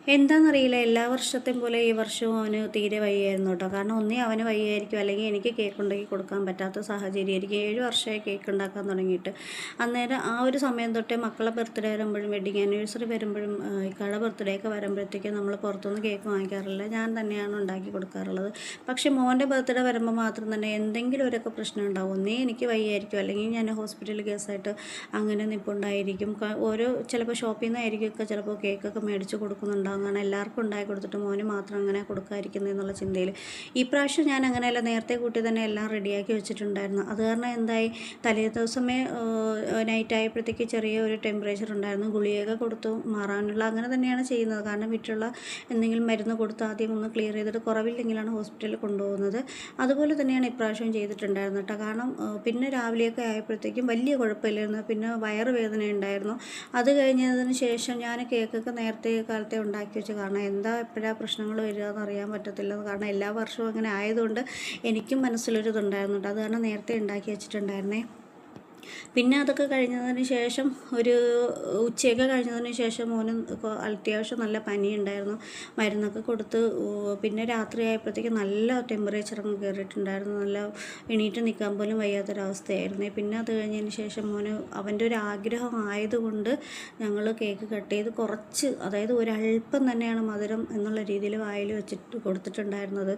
എന്താണെന്നറിയില്ല, എല്ലാ വർഷത്തെയും പോലെ ഈ വർഷവും അവന് തീരെ വയ്യായിരുന്നു കേട്ടോ. കാരണം ഒന്നേ അവന് വയ്യായിരിക്കും, അല്ലെങ്കിൽ എനിക്ക് കേക്ക് ഉണ്ടാക്കി കൊടുക്കാൻ പറ്റാത്ത സാഹചര്യമായിരിക്കും. 7 വർഷമായി കേക്ക് ഉണ്ടാക്കാൻ തുടങ്ങിയിട്ട്. അന്നേരം ആ ഒരു സമയം തൊട്ടേ മക്കളെ ബർത്ത്ഡേ വരുമ്പോഴും വെഡിങ് ആനിവേഴ്സറി വരുമ്പോഴും ഇക്കാടെ ബർത്ത്ഡേ ഒക്കെ വരുമ്പോഴത്തേക്കും നമ്മൾ പുറത്തുനിന്ന് കേക്ക് വാങ്ങിക്കാറില്ല, ഞാൻ തന്നെയാണ് ഉണ്ടാക്കി കൊടുക്കാറുള്ളത്. പക്ഷേ മോൻ്റെ ബർത്ത്ഡേ വരുമ്പോൾ മാത്രം തന്നെ എന്തെങ്കിലും ഒരൊക്കെ പ്രശ്നം ഉണ്ടാവും. ഒന്നേ എനിക്ക് വയ്യായിരിക്കും, അല്ലെങ്കിൽ ഞാൻ ഹോസ്പിറ്റൽ കേസായിട്ട് അങ്ങനെ നിൽപ്പുണ്ടായിരിക്കും. ചിലപ്പോൾ ഷോപ്പിൽ നിന്നായിരിക്കും ചിലപ്പോൾ കേക്കൊക്കെ മേടിച്ച് കൊടുക്കുന്നുണ്ടാവും. അങ്ങനെ എല്ലാവർക്കും ഉണ്ടാക്കി കൊടുത്തിട്ട് മോന് മാത്രം അങ്ങനെ കൊടുക്കാതിരിക്കുന്നത് എന്നുള്ള ചിന്തയിൽ ഈ പ്രാവശ്യം ഞാൻ അങ്ങനെയല്ല, നേരത്തെ കൂട്ടി തന്നെ എല്ലാം റെഡിയാക്കി വെച്ചിട്ടുണ്ടായിരുന്നു. അത് കാരണം എന്തായി, തലേ ദിവസമേ നൈറ്റ് ആയപ്പോഴത്തേക്ക് ചെറിയ ഒരു ടെമ്പറേച്ചർ ഉണ്ടായിരുന്നു. ഗുളികയൊക്കെ കൊടുത്തു മാറാനുള്ള അങ്ങനെ തന്നെയാണ് ചെയ്യുന്നത്. കാരണം വീട്ടിലുള്ള എന്തെങ്കിലും മരുന്ന് കൊടുത്ത് ആദ്യം ഒന്ന് ക്ലിയർ ചെയ്തിട്ട് കുറവില്ലെങ്കിലാണ് ഹോസ്പിറ്റലിൽ കൊണ്ടുപോകുന്നത്. അതുപോലെ തന്നെയാണ് ഇപ്രാവശ്യം ചെയ്തിട്ടുണ്ടായിരുന്നത് കേട്ടോ. കാരണം പിന്നെ രാവിലെയൊക്കെ ആയപ്പോഴത്തേക്കും വലിയ കുഴപ്പമില്ലായിരുന്നു, പിന്നെ വയറുവേദന ഉണ്ടായിരുന്നു. അത് കഴിഞ്ഞതിന് ശേഷം ഞാൻ കേക്കൊക്കെ നേരത്തെ കാലത്തെ ഉണ്ടാക്കി വെച്ചു. കാരണം എന്താ എപ്പോഴാണ് പ്രശ്നങ്ങൾ വരിക എന്ന് അറിയാൻ പറ്റത്തില്ല. കാരണം എല്ലാ വർഷവും അങ്ങനെ ആയതുകൊണ്ട് എനിക്കും മനസ്സിലൊരിതുണ്ടായിരുന്നു കേട്ടോ. അത് കാരണം നേരത്തെ ഉണ്ടാക്കി വെച്ചിട്ടുണ്ടായിരുന്നേ. പിന്നെ അതൊക്കെ കഴിഞ്ഞതിന് ശേഷം ഒരു ഉച്ചയൊക്കെ കഴിഞ്ഞതിന് ശേഷം മോന് അത്യാവശ്യം നല്ല പനിയുണ്ടായിരുന്നു. മരുന്നൊക്കെ കൊടുത്ത് പിന്നെ രാത്രി ആയപ്പോഴത്തേക്കും നല്ല ടെമ്പറേച്ചറൊക്കെ കയറിയിട്ടുണ്ടായിരുന്നു. നല്ല എണീറ്റ് നിൽക്കാൻ പോലും വയ്യാത്തൊരവസ്ഥയായിരുന്നു. പിന്നെ അത് കഴിഞ്ഞതിന് ശേഷം മോന് അവൻ്റെ ഒരു ആഗ്രഹം ആയതുകൊണ്ട് ഞങ്ങൾ കേക്ക് കട്ട് ചെയ്ത് കുറച്ച്, അതായത് ഒരല്പം തന്നെയാണ് മധുരം എന്നുള്ള രീതിയിൽ വായിൽ വെച്ചിട്ട് കൊടുത്തിട്ടുണ്ടായിരുന്നത്.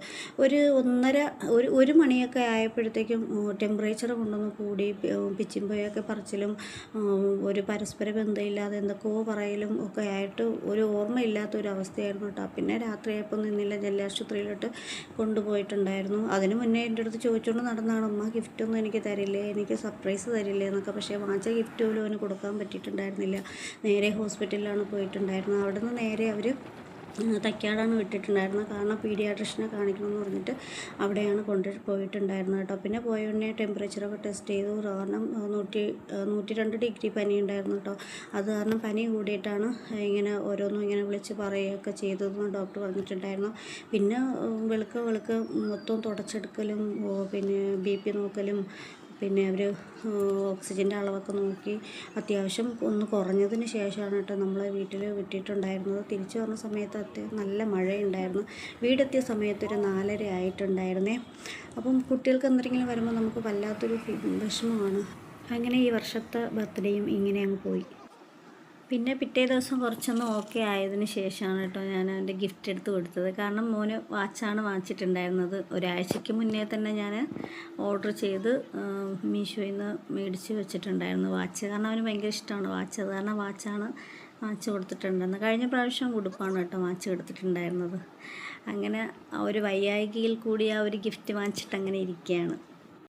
ഒരു മണിയൊക്കെ ആയപ്പോഴത്തേക്കും ടെമ്പറേച്ചർ കൊണ്ടൊന്ന് കൂടി, പിച്ചിമ്പയൊക്കെ പറച്ചിലും ഒരു പരസ്പര ബന്ധമില്ലാതെ എന്തൊക്കെയോ പറയലും ഒക്കെ ആയിട്ട് ഒരു ഓർമ്മയില്ലാത്തൊരവസ്ഥയായിരുന്നു കേട്ടോ. പിന്നെ രാത്രിയായപ്പോൾ നിന്നില്ല, ജില്ലാശുപത്രിയിലോട്ട് കൊണ്ടുപോയിട്ടുണ്ടായിരുന്നു. അതിന് മുന്നേ എൻ്റെ അടുത്ത് ചോദിച്ചുകൊണ്ട് നടന്നതാണ്, അമ്മ ഗിഫ്റ്റൊന്നും എനിക്ക് തരില്ലേ, എനിക്ക് സർപ്രൈസ് തരില്ലേ എന്നൊക്കെ. പക്ഷേ വാങ്ങിച്ച ഗിഫ്റ്റ് പോലും അവന് കൊടുക്കാൻ പറ്റിയിട്ടുണ്ടായിരുന്നില്ല. നേരെ ഹോസ്പിറ്റലിലാണ് പോയിട്ടുണ്ടായിരുന്നത്. അവിടെ നിന്ന് നേരെ അവർ തൈക്കാടാണ് വിട്ടിട്ടുണ്ടായിരുന്നത്. കാരണം പീഡിയാട്രിഷനെ കാണിക്കണമെന്ന് പറഞ്ഞിട്ട് അവിടെയാണ് പോയിട്ടുണ്ടായിരുന്നത് കേട്ടോ. പിന്നെ പോയ ഉടനെ ടെമ്പറേച്ചറൊക്കെ ടെസ്റ്റ് ചെയ്തു. കാരണം 102 ഡിഗ്രി പനി ഉണ്ടായിരുന്നു കേട്ടോ. അത് കാരണം പനി കൂടിയിട്ടാണ് ഇങ്ങനെ ഓരോന്നും ഇങ്ങനെ വിളിച്ച് പറയുകയൊക്കെ ചെയ്തതെന്ന് ഡോക്ടർ പറഞ്ഞിട്ടുണ്ടായിരുന്നു. പിന്നെ വെളുക്ക മൊത്തം തുടച്ചെടുക്കലും പിന്നെ BP നോക്കലും, പിന്നെ അവർ ഓക്സിജൻ്റെ അളവൊക്കെ നോക്കി അത്യാവശ്യം ഒന്ന് കുറഞ്ഞതിന് ശേഷമാണ് കേട്ടോ നമ്മളെ വീട്ടിൽ വിട്ടിട്ടുണ്ടായിരുന്നത്. തിരിച്ചു വന്ന സമയത്ത് നല്ല മഴയുണ്ടായിരുന്നു. വീടെത്തിയ സമയത്തൊരു 4:30 ആയിട്ടുണ്ടായിരുന്നേ. അപ്പം കുട്ടികൾക്ക് എന്തെങ്കിലും വരുമ്പോൾ നമുക്ക് വല്ലാത്തൊരു വിഷമമാണ്. അങ്ങനെ ഈ വർഷത്തെ ബർത്ത്ഡേയും ഇങ്ങനെ അങ്ങ് പോയി. പിന്നെ പിറ്റേ ദിവസം കുറച്ചൊന്ന് ഓക്കെ ആയതിന് ശേഷമാണ് കേട്ടോ ഞാൻ അവൻ്റെ ഗിഫ്റ്റ് എടുത്ത് കൊടുത്തത്. കാരണം മോന് വാച്ചാണ് വാങ്ങിച്ചിട്ടുണ്ടായിരുന്നത്. ഒരാഴ്ചയ്ക്ക് മുന്നേ തന്നെ ഞാൻ ഓർഡർ ചെയ്ത് മീഷോയിൽ നിന്ന് മേടിച്ച് വെച്ചിട്ടുണ്ടായിരുന്നു വാച്ച്. കാരണം അവന് ഭയങ്കര ഇഷ്ടമാണ് വാച്ച്. അത് കാരണം വാച്ചാണ് വാങ്ങിച്ച് കൊടുത്തിട്ടുണ്ടായിരുന്നത്. കഴിഞ്ഞ പ്രാവശ്യം ഉടുപ്പാണ് കേട്ടോ വാങ്ങിച്ച് കൊടുത്തിട്ടുണ്ടായിരുന്നത്. അങ്ങനെ ആ ഒരു വയ്യായ്കയിൽ കൂടി ആ ഒരു ഗിഫ്റ്റ് വാങ്ങിച്ചിട്ട് അങ്ങനെ ഇരിക്കുകയാണ്.